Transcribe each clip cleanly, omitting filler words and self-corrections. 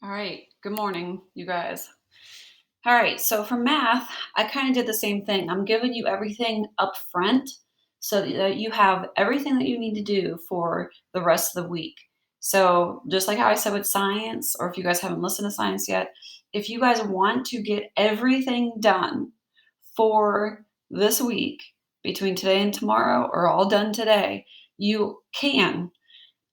All right. Good morning, you guys. All right. So for math, I kind of did the same thing. I'm giving you everything up front so that you have everything that you need to do for the rest of the week. So just like how I said with science, or if you guys haven't listened to science yet, if you guys want to get everything done for this week between today and tomorrow, or all done today, you can.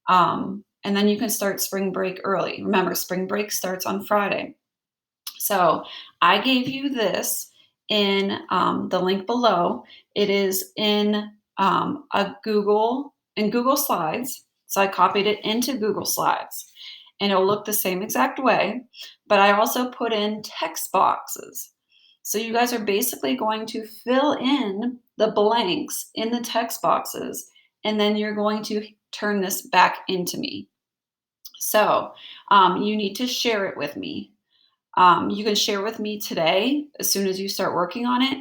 And then you can start spring break early. Remember, spring break starts on Friday. So I gave you this in the link below. It is in Google Slides. So I copied it into Google Slides, and it'll look the same exact way. But I also put in text boxes. So you guys are basically going to fill in the blanks in the text boxes, and then you're going to turn this back into me. So you need to share it with me. You can share with me today as soon as you start working on it,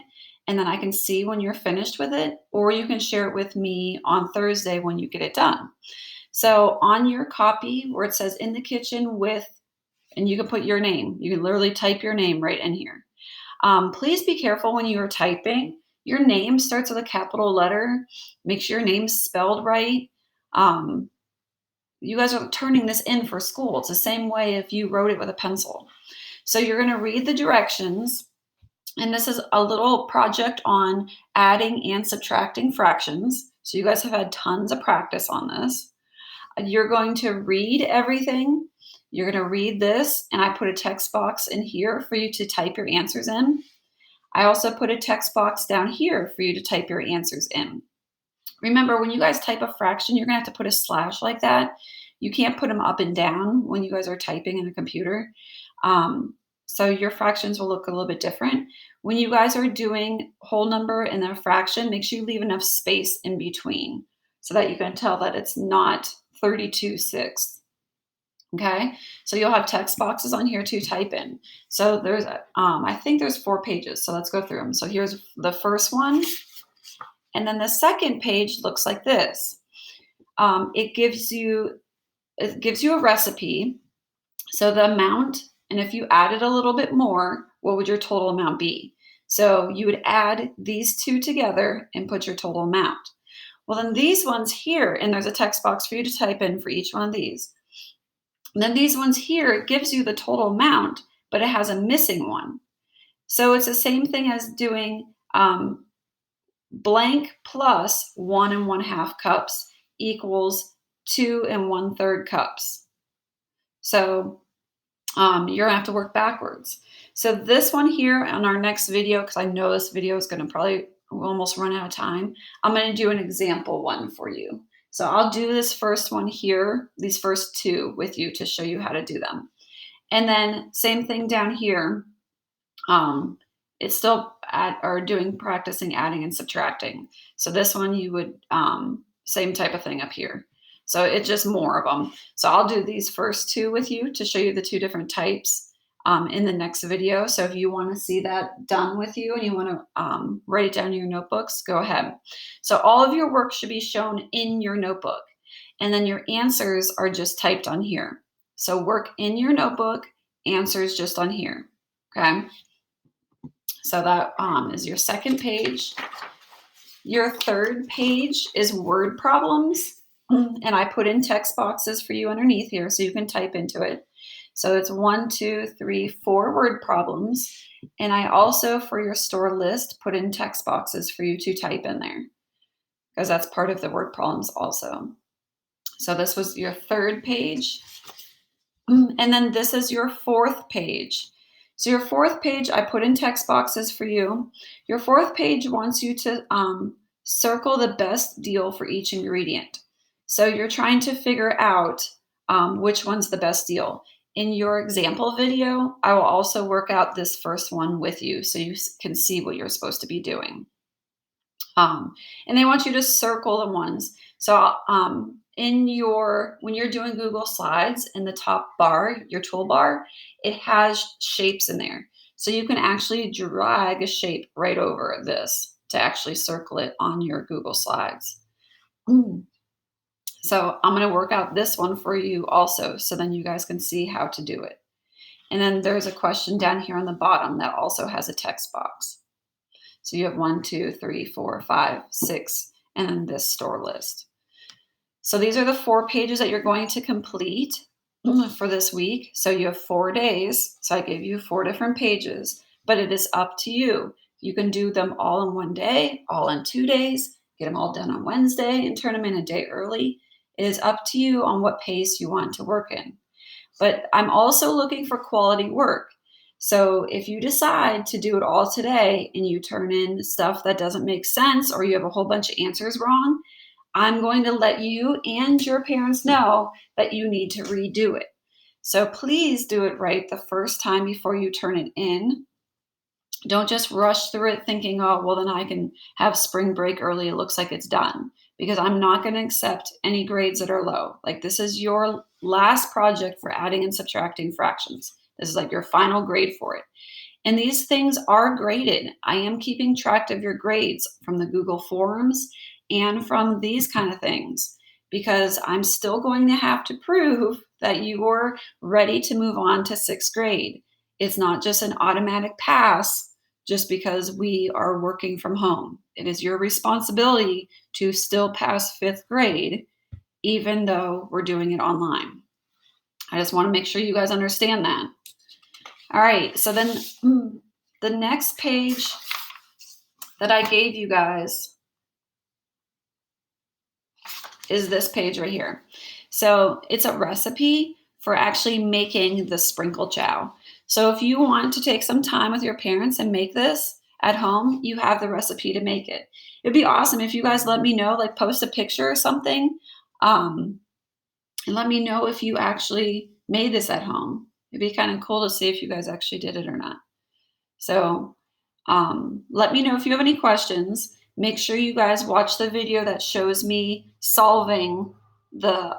and then I can see when you're finished with it, or you can share it with me on Thursday when you get it done. So on your copy where it says in the kitchen with, and you can put your name, you can literally type your name right in here. Please be careful when you are typing. Your name starts with a capital letter. Make sure your name's spelled right. Um, you guys are turning this in for school. It's the same way if you wrote it with a pencil. So you're going to read the directions, and this is a little project on adding and subtracting fractions. So you guys have had tons of practice on this. You're going to read everything. You're going to read this, and I put a text box in here for you to type your answers in. I also put a text box down here for you to type your answers in. Remember, when you guys type a fraction, you're going to have to put a slash like that. You can't put them up and down when you guys are typing in a computer. Um, so your fractions will look a little bit different. When you guys are doing whole number and then a fraction, make sure you leave enough space in between so that you can tell that it's not 32/6. Okay, so you'll have text boxes on here to type in. So I think there's 4 pages. So let's go through them. So here's the first one, and then the second page looks like this. Um, it gives you it gives you a recipe. So the amount, and if you added a little bit more, what would your total amount be? So you would add these two together and put your total amount. Well, then these ones here, and there's a text box for you to type in for each one of these. And then these ones here, it gives you the total amount, but it has a missing one. So it's the same thing as doing blank plus 1 1/2 cups equals 2 1/3 cups. So you're gonna have to work backwards. So this one here on our next video, because I know this video is gonna probably almost run out of time, I'm gonna do an example one for you. So I'll do this first one here, these first two with you to show you how to do them. And then same thing down here. Um, it's still or doing practicing adding and subtracting. So this one you would same type of thing up here. So it's just more of them. So I'll do these first two with you to show you the two different types in the next video. So if you want to see that done with you and you want to write it down in your notebooks, go ahead. So all of your work should be shown in your notebook, and then your answers are just typed on here. So work in your notebook, answers just on here. Okay. So that is your second page. Your third page is word problems. And I put in text boxes for you underneath here so you can type into it. So it's 1, 2, 3, 4 word problems. And I also, for your store list, put in text boxes for you to type in there because that's part of the word problems also. So this was your third page. And then this is your fourth page. So your fourth page, I put in text boxes for you. Your fourth page wants you to circle the best deal for each ingredient. So you're trying to figure out which one's the best deal. In your example video, I will also work out this first one with you so you can see what you're supposed to be doing. And they want you to circle the ones. So when you're doing Google Slides, in the top bar, your toolbar, it has shapes in there. So you can actually drag a shape right over this to actually circle it on your Google Slides. So I'm going to work out this one for you also, so then you guys can see how to do it. And then there's a question down here on the bottom that also has a text box. So you have 1, 2, 3, 4, 5, 6, and then this store list. So these are the 4 pages that you're going to complete for this week. So you have 4 days. So I gave you 4 different pages, but it is up to you. You can do them all in one day, all in 2 days, get them all done on Wednesday and turn them in a day early. It is up to you on what pace you want to work in. But I'm also looking for quality work. So if you decide to do it all today and you turn in stuff that doesn't make sense or you have a whole bunch of answers wrong, I'm going to let you and your parents know that you need to redo it. So please do it right the first time before you turn it in. Don't just rush through it thinking, oh, well, then I can have spring break early. It looks like it's done. Because I'm not going to accept any grades that are low. Like, this is your last project for adding and subtracting fractions. This is like your final grade for it. And these things are graded. I am keeping track of your grades from the Google Forms and from these kind of things, because I'm still going to have to prove that you're ready to move on to 6th grade. It's not just an automatic pass just because we are working from home. It is your responsibility to still pass 5th grade, even though we're doing it online. I just want to make sure you guys understand that. All right, so then the next page that I gave you guys is this page right here. So it's a recipe for actually making the sprinkle chow. So if you want to take some time with your parents and make this at home, you have the recipe to make it. It'd be awesome if you guys let me know, like post a picture or something, and let me know if you actually made this at home. It'd be kind of cool to see if you guys actually did it or not. So let me know if you have any questions. Make sure you guys watch the video that shows me solving the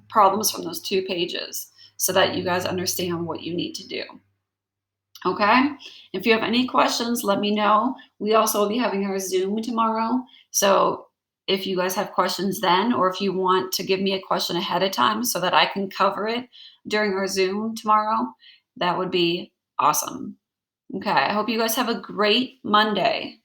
problems from those 2 pages so that you guys understand what you need to do. Okay? If you have any questions, let me know. We also will be having our Zoom tomorrow. So if you guys have questions then, or if you want to give me a question ahead of time so that I can cover it during our Zoom tomorrow, that would be awesome. Okay, I hope you guys have a great Monday.